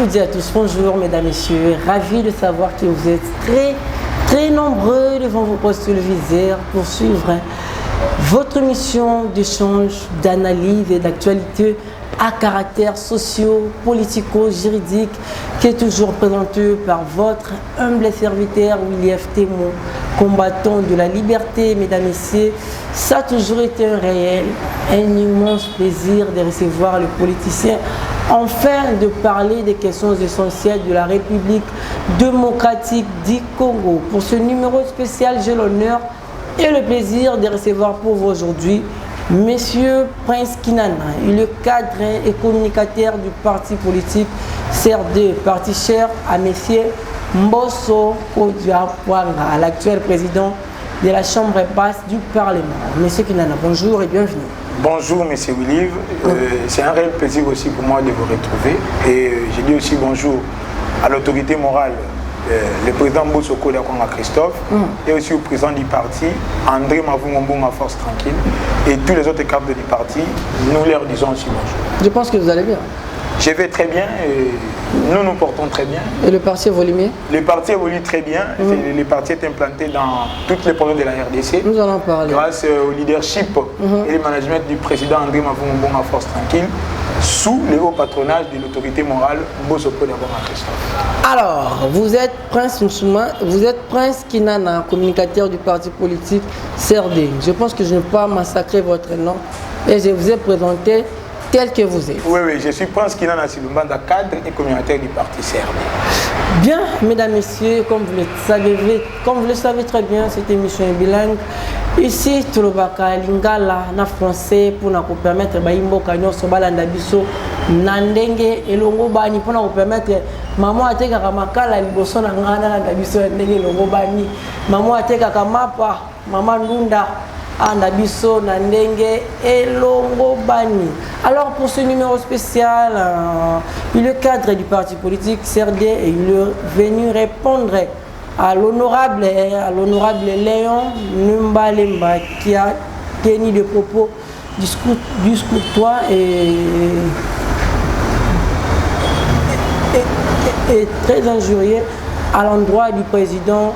vous dis à tous bonjour mesdames, messieurs, ravi de savoir que vous êtes très nombreux devant vos postes téléviseurs pour suivre votre mission d'échange, d'analyse et d'actualité à caractère socio-politico-juridique qui est toujours présenté par votre humble serviteur William Témon, combattant de la liberté, mesdames et messieurs. Ça a toujours été un réel, un immense plaisir de recevoir le politicien, enfin de parler des questions essentielles de la République démocratique du Congo. Pour ce numéro spécial, j'ai l'honneur et le plaisir de recevoir pour vous aujourd'hui Monsieur Prince Kinana, il est cadre et communicateur du parti politique CRD, parti cher à Monsieur Mbosso Kodiapwanga, l'actuel président de la Chambre basse du Parlement. Monsieur Kinana, bonjour et bienvenue. Bonjour Monsieur William, c'est un réel plaisir aussi pour moi de vous retrouver et je dis aussi bonjour à l'autorité morale, le président Mbosso Kodiapwanga Christophe et aussi au président du parti André Mavungombonga Force Tranquille et tous les autres cadres du parti, nous leur disons aussi bonjour. Je pense que vous allez bien. Je vais très bien et nous nous portons très bien. Et le parti évolue? Le parti évolue très bien. Le parti est implanté dans toutes les provinces de la RDC. Nous allons parler. Grâce au leadership et le management du président André Mavungombonga Force Tranquille, sous le haut patronage de l'autorité morale Mbosso Kodiapwanga Christophe. Alors, vous êtes Prince Msouma, vous êtes Prince Kinana, communicateur du parti politique CRD. Je pense que je ne vais pas massacrer votre nom et je vous ai présenté tel que vous êtes. Oui, je suis Prince Kinana Silumbanda, cadre et communicateur du parti CRD. Bien, mesdames, messieurs, comme vous le savez très bien, cette émission est bilingue. Ici, Tulobaka Lingala, na français, pour nous permettre de faire balanda biso nandenge elongo bani pour nous permettre maman ateka kamakala liboso na ngana na biso ndenge elongo bani maman ateka kamapa maman ndunda anda biso nandenge elongo bani. Alors pour ce numéro spécial, il est cadre du parti politique CRD et il est venu répondre à l'honorable Léon Numbalemba qui a tenu des propos discourtois et très injurieux à l'endroit du président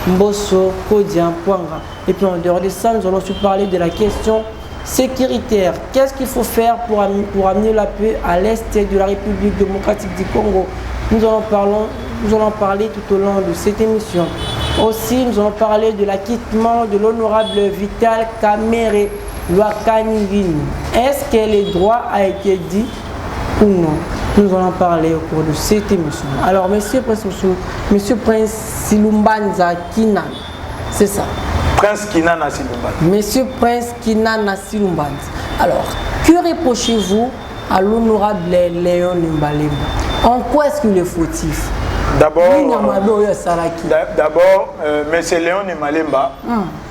Mbosso Kodiapwanga. Et puis en dehors de ça, nous allons aussi parler de la question sécuritaire. Qu'est-ce qu'il faut faire pour amener la paix à l'est de la République démocratique du Congo? Nous allons parler tout au long de cette émission. Aussi, nous allons parler de l'acquittement de l'honorable Vital Kamerhe Lwakanivini. Est-ce que le droit a été dit ou non? Nous allons parler au cours de cette émission. Alors, Monsieur Prince Silumbanza Kinana, c'est ça? Prince Kinana Silumbanza. Monsieur Prince Kinana Silumbanza. Alors, que reprochez-vous à l'honorable Léon Numbalemba? En quoi est-ce qu'il est fautif? D'abord, M. Léon Numbalemba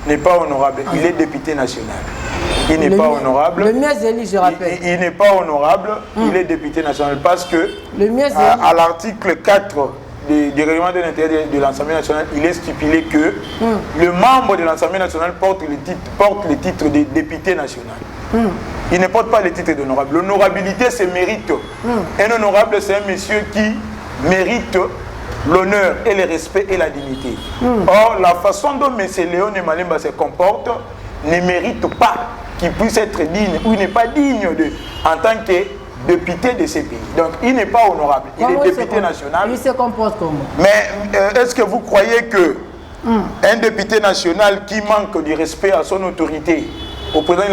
n'est pas honorable. Il est député national. Il n'est pas honorable. Le mieux élu, je rappelle. Il n'est pas honorable. Il est député national parce que à l'article 4 du règlement de l'intérieur de l'Assemblée nationale, il est stipulé que le membre de l'Assemblée nationale porte le titre de député national. Il ne porte pas le titre d'honorable. L'honorabilité, c'est mérite. Un honorable, c'est un monsieur qui mérite l'honneur et le respect et la dignité. Or, la façon dont M. Léon Numbalemba se comporte ne mérite pas qu'il puisse être digne ou il n'est pas digne en tant que député de ces pays. Donc, il n'est pas honorable. Il est député national. Il se comporte comment? Mais est-ce que vous croyez que un député national qui manque de respect à son autorité au président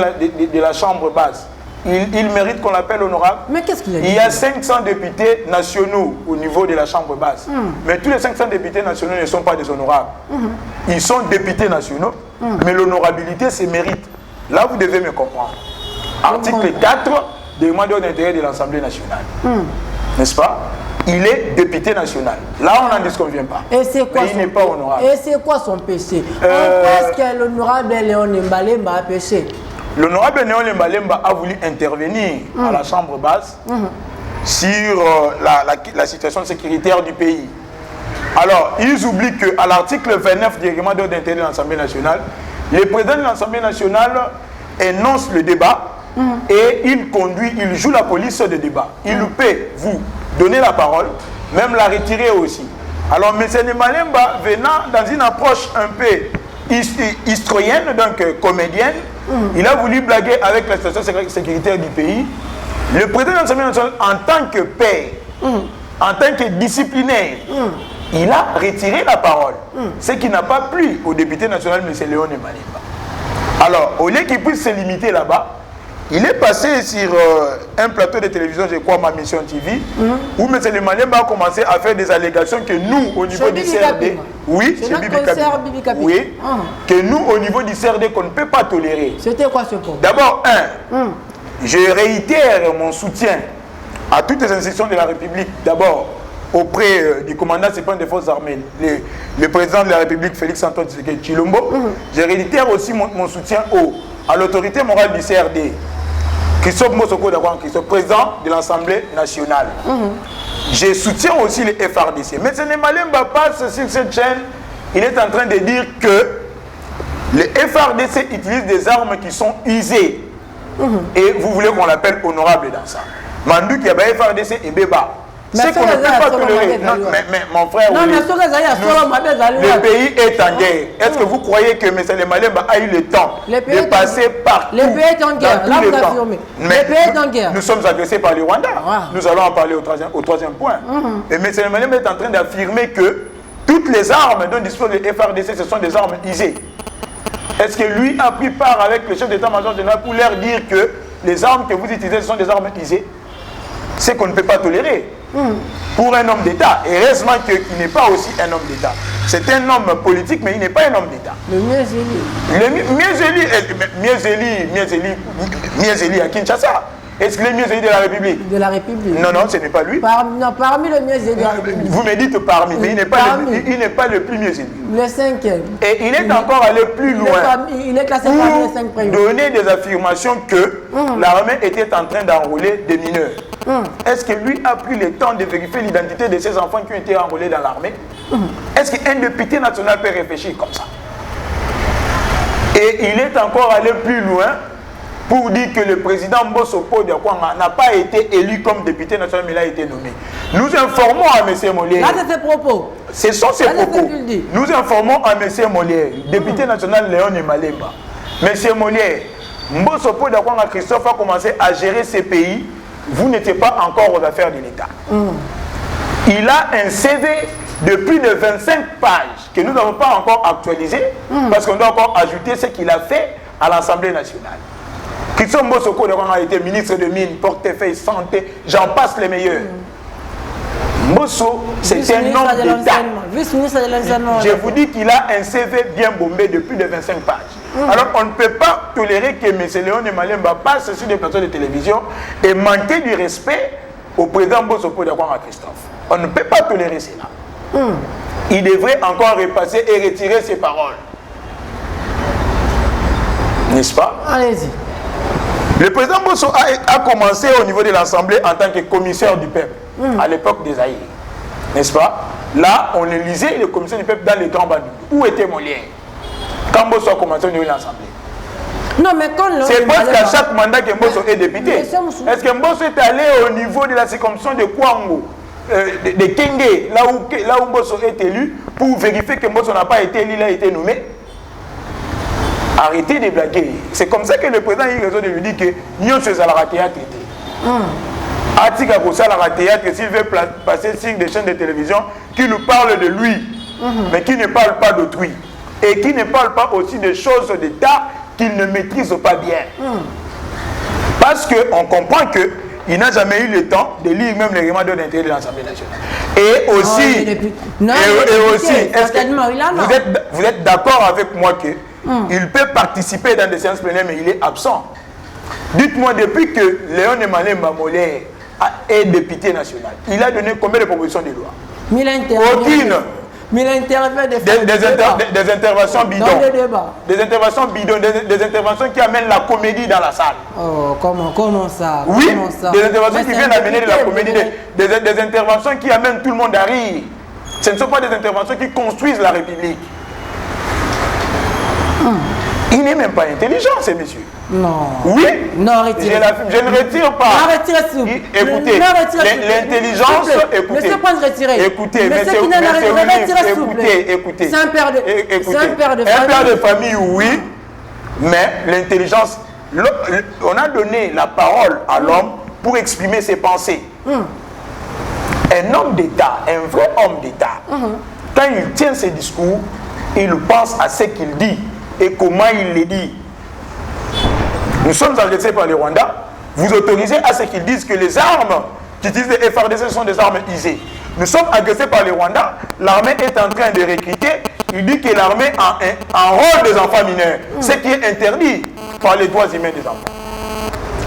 de la Chambre basse, il mérite qu'on l'appelle honorable? Mais qu'est-ce qu'il a dit? Il y a 500 députés nationaux au niveau de la Chambre basse. Mais tous les 500 députés nationaux ne sont pas des honorables. Ils sont députés nationaux, mais l'honorabilité, c'est mérite. Là, vous devez me comprendre. Article 4 du règlement d'intérieur de l'Assemblée nationale. N'est-ce pas? Il est député national. Là, on n'en disconvient pas. Et c'est quoi? Il n'est pas honorable. Et c'est quoi son péché? Est-ce que l'honorable Léon Numbalemba a péché? L'honorable Léon Numbalemba a voulu intervenir à la Chambre basse sur la situation sécuritaire du pays. Alors, ils oublient qu'à l'article 29 du règlement d'intérieur de l'Assemblée nationale, le président de l'Assemblée nationale énonce le débat et il joue la police de débat. Il paie, vous, donner la parole, même la retirer aussi. Alors M. Malemba, venant dans une approche un peu historienne, donc comédienne, il a voulu blaguer avec la situation sécuritaire du pays. Le président de l'Assemblée nationale, en tant que père, en tant que disciplinaire, il a retiré la parole. Ce qui n'a pas plu au député national, M. Léon Malemba. Alors, au lieu qu'il puisse se limiter là-bas, il est passé sur un plateau de télévision, je crois, ma mission TV, où M. Malemba a commencé à faire des allégations que nous, au niveau du CRD, oui, c'est Bibi Kapi. Oui, que nous, au niveau du CRD, qu'on ne peut pas tolérer. C'était quoi ce point? D'abord, je réitère mon soutien à toutes les institutions de la République. D'abord, auprès du commandant suprême des forces armées, le président de la République, Félix-Antoine Tshisekedi Tshilombo. Je réitère aussi mon soutien à l'autorité morale du CRD, Christophe Mosoko Dakwan, qui est président de l'Assemblée nationale. Je soutiens aussi les FRDC. Mais M. Malemba passe sur cette chaîne, il est en train de dire que les FRDC utilisent des armes qui sont usées. Et vous voulez qu'on l'appelle honorable dans ça. Mandou qui a FRDC et Béba. C'est qu'on ne peut pas tolérer. Mais mon frère, le pays est en guerre. Est-ce que vous croyez que M. Malemba a eu le temps de passer partout? Le pays est en guerre. Là, vous affirmez. Le pays est en guerre. Nous sommes agressés par le Rwanda. Nous allons en parler au troisième point. Et M. Malemba est en train d'affirmer que toutes les armes dont dispose le FRDC, ce sont des armes usées. Est-ce que lui a pris part avec le chef d'état-major général pour leur dire que les armes que vous utilisez, ce sont des armes usées? C'est qu'on ne peut pas tolérer. Pour un homme d'État, et heureusement qu'il n'est pas aussi un homme d'État. C'est un homme politique, mais il n'est pas un homme d'État. Le mieux élu à Kinshasa. Est-ce qu'il est mieux élu de la République? De la République. Non, non, ce n'est pas lui. Parmi les mieux élus de la République. Vous me dites parmi, mais il n'est pas le plus mieux élu. Le cinquième. Et il est encore allé plus loin. Il est classé parmi les 5 premiers. Donner des affirmations que l'armée était en train d'enrôler des mineurs. Est-ce que lui a pris le temps de vérifier l'identité de ces enfants qui ont été enrôlés dans l'armée? Est-ce qu'un député national peut réfléchir comme ça? Et il est encore allé plus loin pour dire que le président Mbosso Diakwanga n'a pas été élu comme député national, mais il a été nommé. Nous informons à M. Molière. Là, c'est ses propos. Ce sont ses propos. Nous informons à M. Molière, député national Léon Malemba. M. Molière, Mbosso Diakwanga Christophe a commencé à gérer ces pays. Vous n'étiez pas encore aux affaires de l'État. Il a un CV de plus de 25 pages que nous n'avons pas encore actualisé parce qu'on doit encore ajouter ce qu'il a fait à l'Assemblée nationale. Christophe Mbosoko a été ministre de Mines, portefeuille, santé, j'en passe les meilleurs. Mbosso, c'est un homme d'État. Je vous dis qu'il a un CV bien bombé de plus de 25 pages. Alors, on ne peut pas tolérer que M. Léon Malemba passe sur des plateaux de télévision et manquer du respect au président Mbosso à Christophe. On ne peut pas tolérer cela. Il devrait encore repasser et retirer ses paroles. N'est-ce pas? Allez-y. Le président Mbosso a commencé au niveau de l'Assemblée en tant que commissaire du peuple, à l'époque des Zaïre. N'est-ce pas? Là, on élisait le commissaire du peuple dans les grands bandits. Où était Molière quand Mbosso a commencé au niveau de l'Assemblée? Non, mais quand c'est presque à chaque mandat que Mbosso est député. Est-ce que Mbosso est allé au niveau de la circonscription de Kwango, de Kenge, là où Mbosso est élu, pour vérifier que Mbosso n'a pas été élu, il a été nommé? Arrêtez de blaguer. C'est comme ça que le président a eu raison de lui dire que nous sommes à la théâtre. Atika Kosa la théâtre, s'il veut passer sur des chaînes de télévision qui nous parlent de lui, mais qui ne parlent pas d'autrui. Et qui ne parlent pas aussi des choses d'État qu'il ne maîtrise pas bien. Parce qu'on comprend qu'il n'a jamais eu le temps de lire même les règlements de l'intérieur de l'Assemblée nationale. Et aussi, est-ce que vous êtes d'accord avec moi que il peut participer dans des séances plénières, mais il est absent? Dites-moi, depuis que Léon Malemba Molière est député national, il a donné combien de propositions de loi? Aucune. Mais il a intervenu des interventions bidons. Des interventions bidons, des interventions qui amènent la comédie dans la salle. Oh, comment ça? Oui, comment ça? Des interventions qui viennent amener de la comédie, des interventions qui amènent tout le monde à rire. Ce ne sont pas des interventions qui construisent la République. Il n'est même pas intelligent, ces messieurs. Non. Oui. Non, retirez. Je ne retire pas. Non, retirez, s'il vous plaît. Écoutez, l'intelligence, écoutez. Monsieur, pas retirer. Écoutez, monsieur écoutez. C'est un père de famille. Un père de famille, oui. Mais l'intelligence, on a donné la parole à l'homme pour exprimer ses pensées. Un homme d'État, un vrai homme d'État, quand il tient ses discours, il pense à ce qu'il dit et comment il les dit. Nous sommes agressés par les Rwandais. Vous autorisez à ce qu'ils disent que les armes qui utilisent les FARDC sont des armes usées. Nous sommes agressés par les Rwandais. L'armée est en train de recruter. Il dit que l'armée a un rôle des enfants mineurs. Ce qui est interdit par les droits humains des enfants.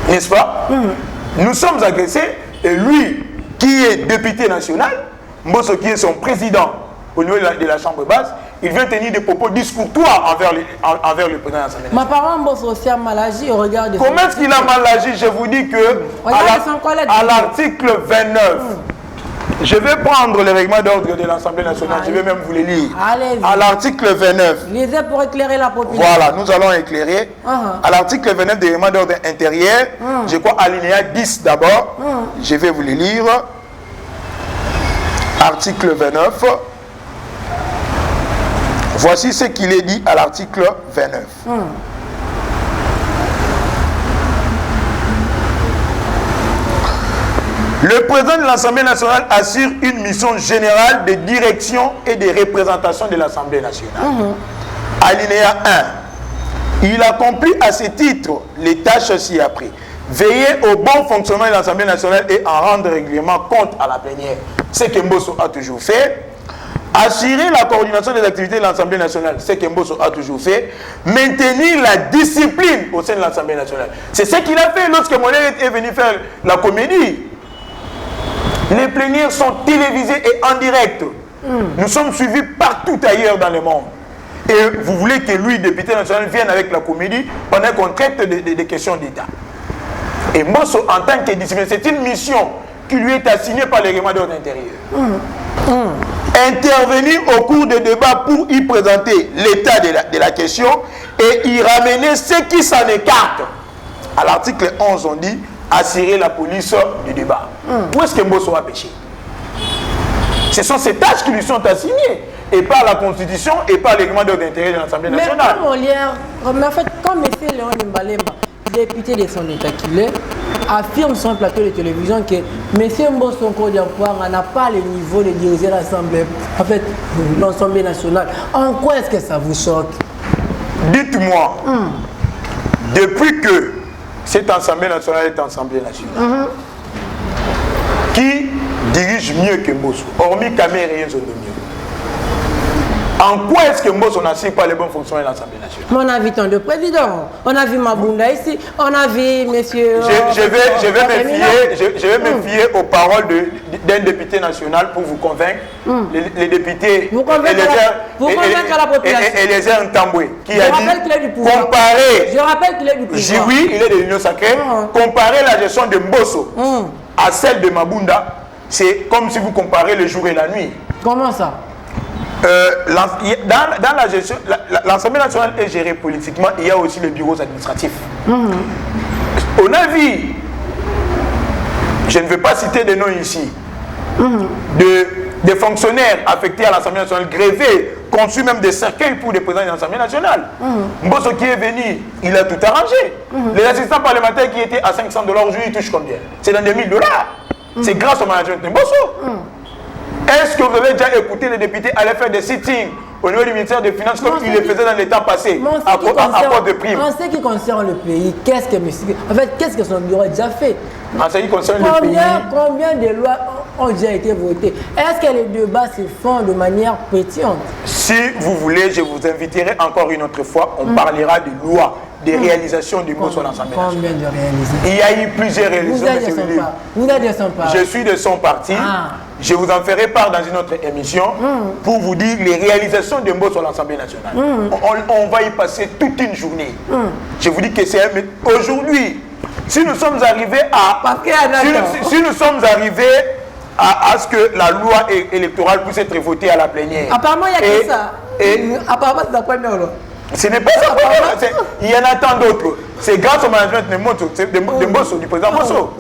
N'est-ce pas? Nous sommes agressés et lui, qui est député national, Mbosso qui est son président au niveau de la chambre basse, il vient tenir des propos discourtois envers le président de l'Assemblée nationale. Ma parent Mbosso aussi a mal agi au regard de... Comment est-ce qu'il a mal agi? Je vous dis que à l'article 29, je vais prendre le règlement d'ordre de l'Assemblée nationale, je vais même vous le lire. À l'article 29. Lisez pour éclairer la population. Voilà, nous allons éclairer. À l'article 29 du règlement d'ordre intérieur, je crois alinéa 10 d'abord, je vais vous le lire. Article 29. Voici ce qu'il est dit à l'article 29. Le président de l'Assemblée nationale assure une mission générale de direction et de représentation de l'Assemblée nationale. Alinéa 1. Il accomplit à ce titre les tâches ci-après. Veiller au bon fonctionnement de l'Assemblée nationale et en rendre régulièrement compte à la plénière. Ce que Mbosso a toujours fait. Assurer la coordination des activités de l'Assemblée nationale, ce que Mbosso a toujours fait. Maintenir la discipline au sein de l'Assemblée nationale. C'est ce qu'il a fait lorsque Molaire est venu faire la comédie. Les plénières sont télévisées et en direct. Nous sommes suivis partout ailleurs dans le monde. Et vous voulez que lui, député national, vienne avec la comédie pendant qu'on traite des questions d'État. Et Mbosso, en tant que discipline, c'est une mission qui lui est assignée par les règlements d'ordre intérieur. Intervenir au cours des débats pour y présenter l'état de la question et y ramener ceux qui s'en écartent. À l'article 11, on dit assurer la police du débat. Où est-ce que Mbosso a péché? Ce sont ces tâches qui lui sont assignées, et par la Constitution et par les règlements d'ordre intérieur de l'Assemblée nationale. Mais en fait, quand M. Léon Mbalemba, député de son État qu'il est, affirme sur un plateau de télévision que M. Mbosso Kodiampouanga n'a pas le niveau de diriger l'Assemblée, en fait, l'Assemblée nationale. En quoi est-ce que ça vous choque? Dites-moi, depuis que cette Assemblée nationale est Assemblée nationale, qui dirige mieux que Mbosso, hormis Kamere et Nzondomio? En quoi est-ce que Mbosso n'assure pas les bonnes fonctions de l'Assemblée nationale? On a vu tant de présidents. On a vu Mabunda ici. On a vu monsieur... Je vais me fier aux paroles d'un député national pour vous convaincre. Les députés... Vous convaincre la population. Eliezer Ntambwe, qui a dit... Comparer... Je rappelle qu'il est du pouvoir. Oui, il est de l'Union sacrée. Comparer la gestion de Mbosso à celle de Mabunda, c'est comme si vous comparez le jour et la nuit. Comment ça? Dans la gestion, l'Assemblée nationale est gérée politiquement, il y a aussi les bureaux administratifs. On a vu, je ne vais pas citer des noms ici, des fonctionnaires affectés à l'Assemblée nationale, grévés, conçus même des cercueils pour des présidents de l'Assemblée nationale. Mbosso qui est venu, il a tout arrangé. Les assistants parlementaires qui étaient à $500 aujourd'hui, ils touchent combien? C'est dans des $1000. C'est grâce au management de Mbosso. Est-ce que vous avez déjà écouté les députés aller faire des sittings au niveau du ministère des Finances comme ils le faisaient dans les temps passés à cause de primes? En ce qui concerne le pays, qu'est-ce que son bureau a déjà fait? En ce qui concerne le pays, combien de lois ont déjà été votées? Est-ce que les débats se font de manière pétillante? Si vous voulez, je vous inviterai encore une autre fois, on parlera de lois, des réalisations du Mbosso à l'Assemblée nationale. Combien de réalisations? Il y a eu plusieurs réalisations. Vous êtes de son parti. Je suis de son parti. Je vous en ferai part dans une autre émission pour vous dire les réalisations de Mbosso à l'Assemblée nationale. On va y passer toute une journée. Je vous dis que c'est aujourd'hui. Si nous sommes arrivés si nous sommes arrivés à ce que la loi électorale puisse être votée à la plénière. Apparemment, il y a que ça. Apparemment, c'est la première loi. Ce n'est pas ça. Il y en a tant d'autres. C'est grâce au management de Mbosso, du président Mbosso.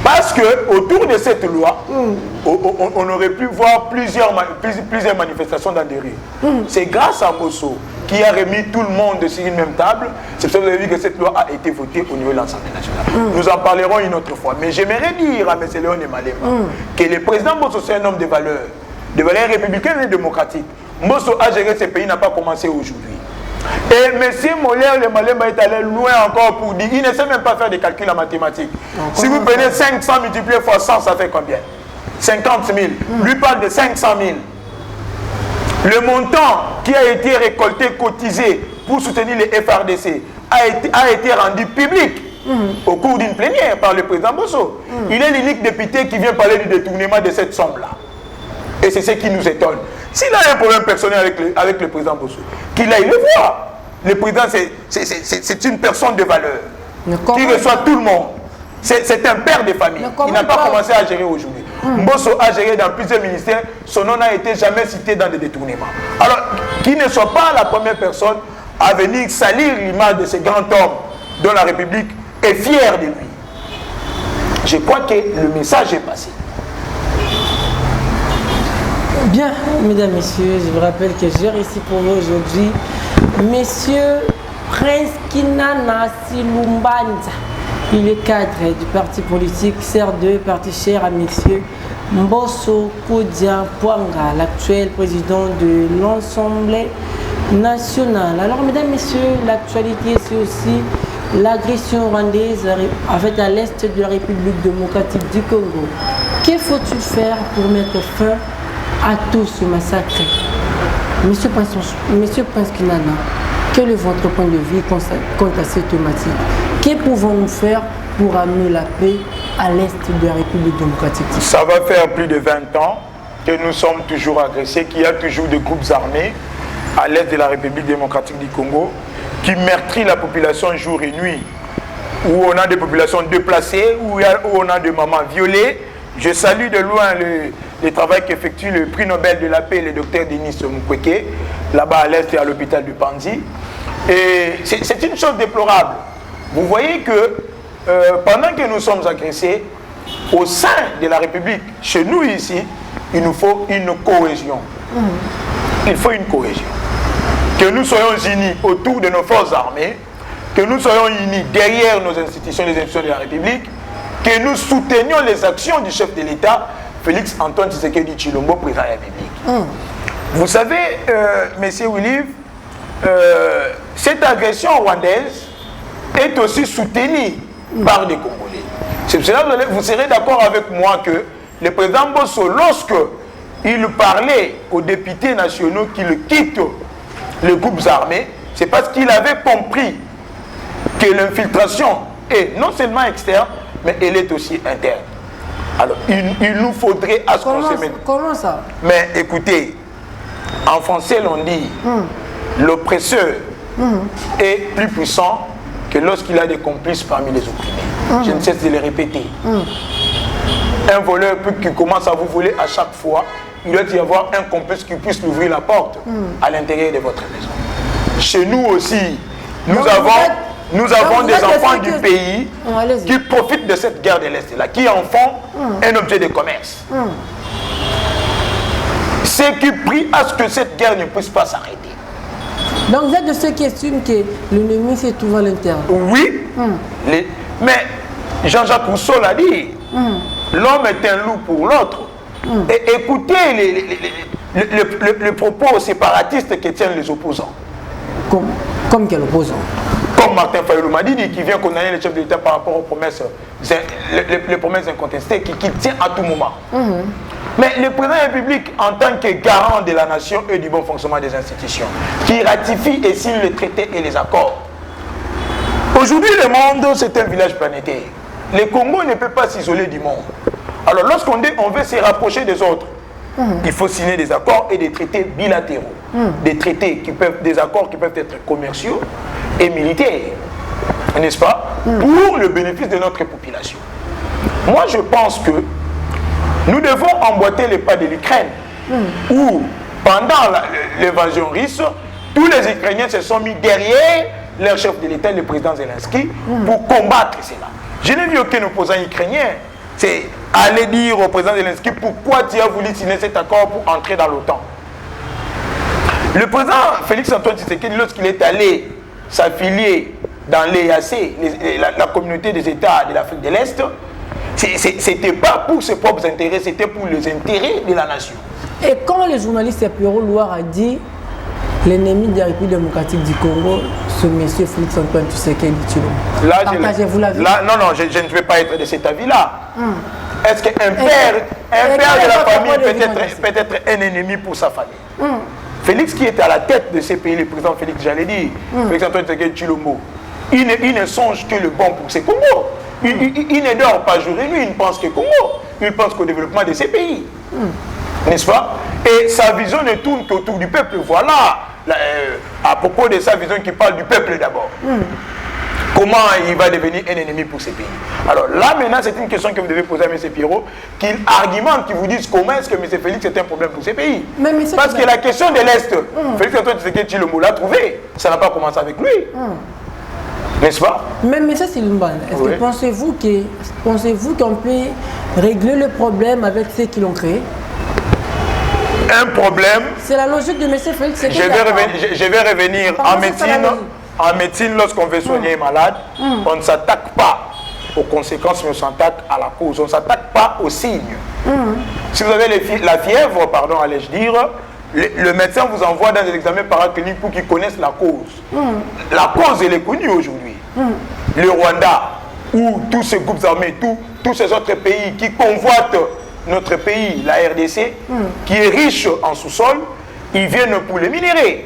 Parce que autour de cette loi, on aurait pu voir plusieurs manifestations dans des rues. C'est grâce à Mbosso qui a remis tout le monde sur une même table. C'est pour ça que vous avez vu que cette loi a été votée au niveau de l'Assemblée nationale. Nous en parlerons une autre fois. Mais j'aimerais dire à M. Léon Malema que le président Mbosso, c'est un homme de valeurs républicaines et démocratiques. Mbosso a géré ce pays, n'a pas commencé aujourd'hui. Et M. Léon Malema est allé loin encore pour dire, il ne sait même pas faire des calculs en mathématiques. Si vous prenez 500 multiplié par 100, ça fait combien? 50 000. Lui parle de 500 000. Le montant qui a été récolté, cotisé pour soutenir les FRDC a été rendu public au cours d'une plénière par le président Mbosso. Il est l'unique député qui vient parler du détournement de cette somme-là. Et c'est ce qui nous étonne. S'il a un problème personnel avec le président Mbosso, qu'il aille le voir. Le président, c'est une personne de valeur qui reçoit tout le monde. C'est un père de famille. Il n'a pas commencé à gérer aujourd'hui. Mbosso a géré dans plusieurs ministères. Son nom n'a été jamais cité dans des détournements. Alors, qu'il ne soit pas la première personne à venir salir l'image de ce grand homme dont la République est fière de lui. Je crois que le message est passé. Bien, mesdames, messieurs, je vous rappelle que j'ai réussi pour vous aujourd'hui. Monsieur Prince Kinana Silumbanza, il est cadre du parti politique CR2, parti cher à messieurs Mbosso Kodia Pwanga, l'actuel président de l'Assemblée nationale. Alors, mesdames, messieurs, l'actualité, c'est aussi l'agression rwandaise à l'est de la République démocratique du Congo. Que faut-il faire pour mettre fin à tout ce massacre? Monsieur Prince Kinana, quel est votre point de vue quant à cette thématique? Que pouvons-nous faire pour amener la paix à l'est de la République démocratique? Ça va faire plus de 20 ans que nous sommes toujours agressés, qu'il y a toujours des groupes armés à l'est de la République démocratique du Congo qui meurtrissent la population jour et nuit, où on a des populations déplacées, où on a des mamans violées. Je salue de loin le travail qu'effectue le prix Nobel de la paix, le docteur Denis Mukwege, là-bas à l'est et à l'hôpital du Panzi. Et c'est une chose déplorable. Vous voyez que pendant que nous sommes agressés, au sein de la République, chez nous ici, il nous faut une cohésion. Il faut une cohésion. Que nous soyons unis autour de nos forces armées, que nous soyons unis derrière nos institutions, les institutions de la République, que nous soutenions les actions du chef de l'État, Félix Antoine Tshisekedi Tshilombo, président de la République. Vous savez, Monsieur Williv, cette agression rwandaise est aussi soutenue par des Congolais. C'est pour cela que vous serez d'accord avec moi que le président Mbosso, lorsque il parlait aux députés nationaux qu'il quitte les groupes armés, c'est parce qu'il avait compris que l'infiltration est non seulement externe, mais elle est aussi interne. Alors, il nous faudrait à ce qu'on se mette. Comment ça? Mais écoutez, en français, l'on dit l'oppresseur est plus puissant que lorsqu'il a des complices parmi les opprimés. Je ne cesse de le répéter. Un voleur qui commence à vous voler à chaque fois, il doit y avoir un complice qui puisse lui ouvrir la porte à l'intérieur de votre maison. Chez nous aussi, nous avons des enfants du pays qui profitent de cette guerre de l'Est-là, qui en font un objet de commerce. Ceux qui prient à ce que cette guerre ne puisse pas s'arrêter. Donc vous êtes de ceux qui estiment que l'ennemi se trouve à l'intérieur? Oui, mais Jean-Jacques Rousseau l'a dit, l'homme est un loup pour l'autre. Et écoutez les propos séparatistes que tiennent les opposants. Comme quel opposant? Comme Martin Fayulu Madidi qui vient condamner le chef de l'État par rapport aux promesses, les promesses incontestées qui tient à tout moment. Mais le président de la République, en tant que garant de la nation et du bon fonctionnement des institutions, qui ratifie et signe les traités et les accords. Aujourd'hui, le monde, c'est un village planétaire. Le Congo ne peut pas s'isoler du monde. Alors, lorsqu'on dit on veut se rapprocher des autres, il faut signer des accords et des traités bilatéraux. Des accords qui peuvent être commerciaux et militaires, n'est-ce pas, pour le bénéfice de notre population. Moi, je pense que nous devons emboîter les pas de l'Ukraine, où, pendant l'invasion russe, tous les Ukrainiens se sont mis derrière leur chef de l'État, le président Zelensky, pour combattre cela. Je n'ai vu aucun opposant ukrainien. C'est aller dire au président Zelensky pourquoi tu as voulu signer cet accord pour entrer dans l'OTAN. Le président Félix Antoine Tshisekedi, lorsqu'il est allé s'affilier dans l'EAC, la communauté des États de l'Afrique de l'Est, c'était pas pour ses propres intérêts, c'était pour les intérêts de la nation. Et quand le journaliste Pierrot Loire a dit l'ennemi de la République démocratique du Congo, ce monsieur Félix Antoine Tshisekedi Tshilombo. Partagez-vous la vie? Là, non, je ne vais pas être de cet avis-là. Est-ce qu'un père de la famille peut être un ennemi pour sa famille? Félix qui était à la tête de ces pays, le président Félix, j'allais dire, Félix Antoine Tshisekedi Tshilombo, il ne songe que le bon pour ses Congos. Il ne dort pas jour et nuit, il ne pense que Congo. Il pense qu'au développement de ces pays. N'est-ce pas? Et sa vision ne tourne qu'autour du peuple. Voilà, à propos de sa vision qui parle du peuple d'abord. Comment il va devenir un ennemi pour ces pays? Alors là, maintenant, c'est une question que vous devez poser à M. Pierrot, qu'il argumente, qu'il vous dise comment est-ce que M. Félix est un problème pour ces pays. Parce que la question de l'Est, Félix Antoine Tshisekedi Tshilombo l'a trouvé. Ça n'a pas commencé avec lui. N'est-ce pas? Mais M. Silumban, est-ce que pensez-vous qu'on peut régler le problème avec ceux qui l'ont créé? Un problème. C'est la logique de M. Félix. Je vais revenir en médecine. En médecine, lorsqu'on veut soigner un malade, on ne s'attaque pas aux conséquences, mais on s'attaque à la cause. On ne s'attaque pas aux signes. Si vous avez la fièvre, pardon, allais-je dire, le médecin vous envoie dans des examens paracliniques pour qu'ils connaissent la cause. La cause, elle est connue aujourd'hui. Le Rwanda, ou tous ces groupes armés, tous ces autres pays qui convoitent notre pays, la RDC, qui est riche en sous-sol, ils viennent pour les minerais.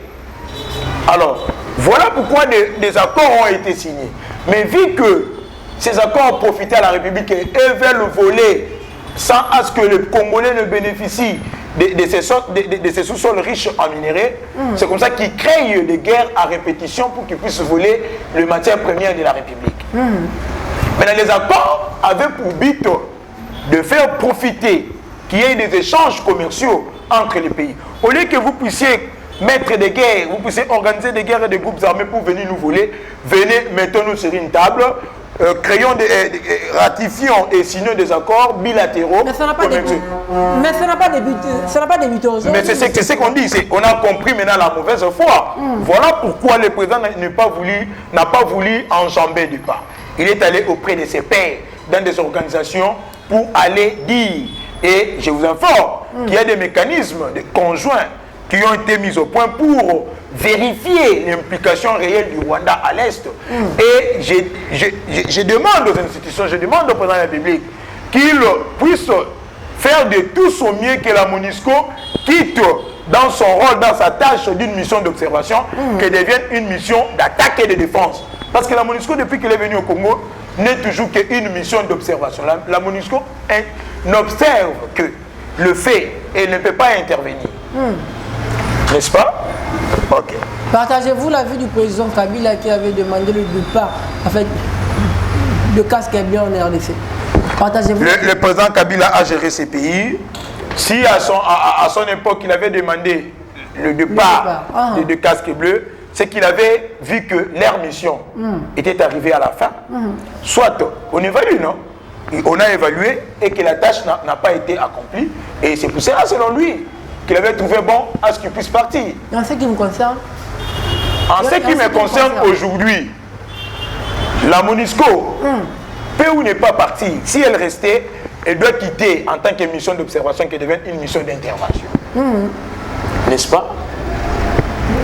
Alors, voilà pourquoi des accords ont été signés. Mais vu que ces accords profitaient à la République et eux veulent voler sans à ce que le Congolais ne bénéficie de ces sous-sols riches en minerais, c'est comme ça qu'ils créent des guerres à répétition pour qu'ils puissent voler les matières premières de la République. Maintenant, les accords avaient pour but de faire profiter qu'il y ait des échanges commerciaux entre les pays. Au lieu que vous puissiez mettre des guerres, vous puissiez organiser des guerres et des groupes armés pour venir nous voler, venez, mettons-nous sur une table, ratifions et signons des accords bilatéraux. Mais ça n'a pas débuté. Mais ça n'a pas débuté aujourd'hui. Mais c'est ce qu'on dit. On a compris maintenant la mauvaise foi. Voilà pourquoi le président n'a pas voulu enjamber du pas. Il est allé auprès de ses pairs dans des organisations pour aller dire. Et je vous informe qu'il y a des mécanismes conjoints qui ont été mis au point pour vérifier l'implication réelle du Rwanda à l'Est. Et je demande aux institutions, je demande au président de la République qu'il puisse faire de tout son mieux que la MONUSCO quitte dans son rôle, dans sa tâche d'une mission d'observation, qu'elle devienne une mission d'attaque et de défense. Parce que la MONUSCO, depuis qu'elle est venue au Congo, n'est toujours qu'une mission d'observation. La MONUSCO n'observe que le fait et ne peut pas intervenir. N'est-ce pas? Ok. Partagez-vous l'avis du président Kabila qui avait demandé le départ en fait, de Casque-Bleu en RDC? Partagez-vous. Le président Kabila a géré ces pays. Si à son époque il avait demandé le départ de Casque-Bleu, c'est qu'il avait vu que leur mission était arrivée à la fin. Soit on évalue, non? On a évalué et que la tâche n'a pas été accomplie. Et c'est pour cela, selon lui, qu'il avait trouvé bon à ce qu'il puisse partir. En ce qui me concerne, en ce qui me concerne aujourd'hui, la MONUSCO peut ou n'est pas partir. Si elle restait, elle doit quitter en tant que mission d'observation qui devient une mission d'intervention. N'est-ce pas?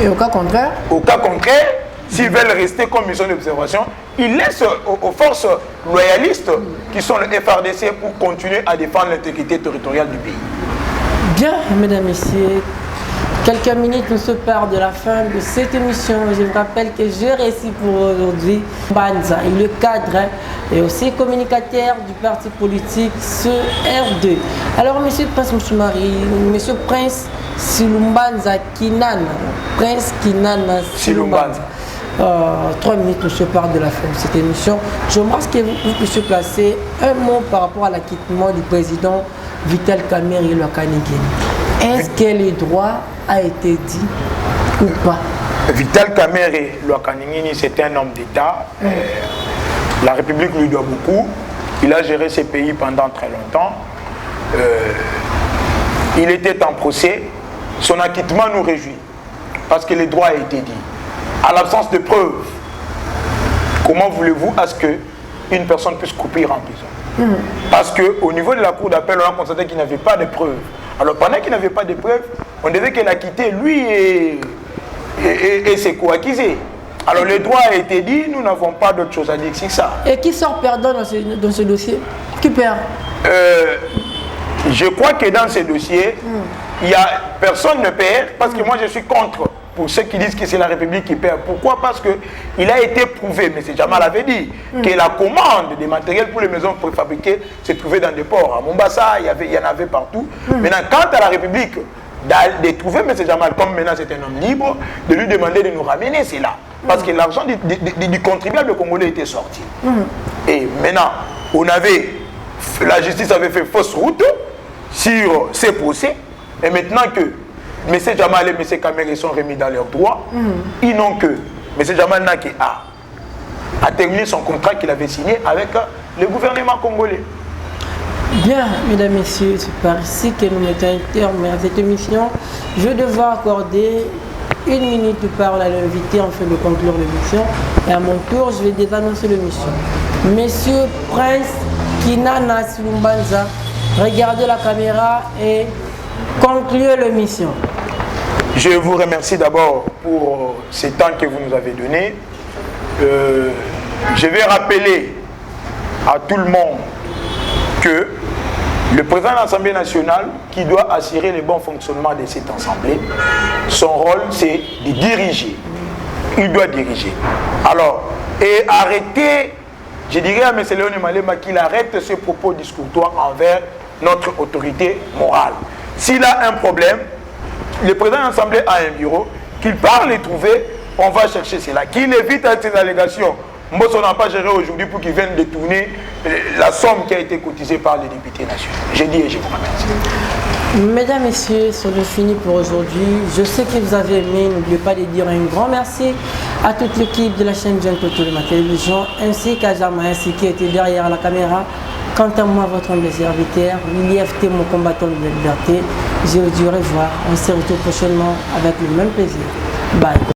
Et au cas contraire? Au cas contraire, s'ils veulent rester comme mission d'observation, ils laissent aux forces loyalistes qui sont le FARDC pour continuer à défendre l'intégrité territoriale du pays. Bien, mesdames, messieurs, quelques minutes nous séparent de la fin de cette émission. Je vous rappelle que j'ai réussi pour aujourd'hui Banza, il est le cadre et aussi communicateur du parti politique CR2. Alors, monsieur Prince Mouchoumari, monsieur Prince Silumbanza Kinana, Prince Kinana Silumbanza. 3 minutes nous séparent de la fin de cette émission. Je pense que vous puissiez placer un mot par rapport à l'acquittement du président Vital Kamerhe Lwakane. Est-ce que le droit a été dit ou pas? Vital Kamerhe Lwakaningini, c'est un homme d'État. La République lui doit beaucoup. Il a géré ces pays pendant très longtemps. Il était en procès. Son acquittement nous réjouit. Parce que le droit a été dit. À l'absence de preuves, comment voulez-vous à ce qu'une personne puisse couper en prison? Parce qu'au niveau de la cour d'appel, on a constaté qu'il n'avait pas de preuves. Alors pendant qu'il n'avait pas de preuves, on devait qu'il acquitte lui et ses co-accusés. Alors le droit a été dit, nous n'avons pas d'autre chose à dire que c'est ça. Et qui sort perdant dans ce dossier? Qui perd? Je crois que dans ce dossier, personne ne perd, parce que moi je suis contre. Pour ceux qui disent que c'est la République qui perd. Pourquoi? Parce qu'il a été prouvé, M. Jamal avait dit, que la commande des matériels pour les maisons préfabriquées se trouvait dans des ports. À Mombasa, il y en avait partout. Maintenant, quant à la République, de trouver M. Jamal, comme maintenant c'est un homme libre, de lui demander de nous ramener, c'est là. Parce que l'argent du contribuable congolais était sorti. Et maintenant, la justice avait fait fausse route sur ces procès. Et maintenant que M. Jamal et M. Kamerhe sont remis dans leurs droits, ils n'ont que M. Jamal a terminé son contrat qu'il avait signé avec le gouvernement congolais. Bien, mesdames, messieurs, c'est par ici que nous mettons un terme à cette émission. Je vais devoir accorder 1 minute de parole à l'invité afin de conclure l'émission. Et à mon tour, je vais désannoncer l'émission. Monsieur Prince Kinana Silumbanza, regardez la caméra et concluez l'émission. Je vous remercie d'abord pour ce temps que vous nous avez donné. Je vais rappeler à tout le monde que le président de l'Assemblée nationale, qui doit assurer le bon fonctionnement de cette Assemblée, son rôle c'est de diriger. Il doit diriger. Alors, et arrêter, je dirais à M. Léon Malema qu'il arrête ses propos discourtois envers notre autorité morale. S'il a un problème, le président de l'Assemblée a un bureau, qu'il parle et trouver, on va chercher cela. Qu'il évite à ces allégations. Mbosso n'a pas géré aujourd'hui pour qu'il vienne détourner la somme qui a été cotisée par les députés nationaux. J'ai dit et je vous remercie. Mesdames, Messieurs, c'est fini pour aujourd'hui. Je sais que vous avez aimé. N'oubliez pas de dire un grand merci à toute l'équipe de la chaîne Jeune Toto de ma télévision, ainsi qu'à Jama, ainsi qui était derrière la caméra. Quant à moi, votre homme de serviteur, Willy FT, mon combattant de la liberté, je vous dis au revoir. On se retrouve prochainement avec le même plaisir. Bye.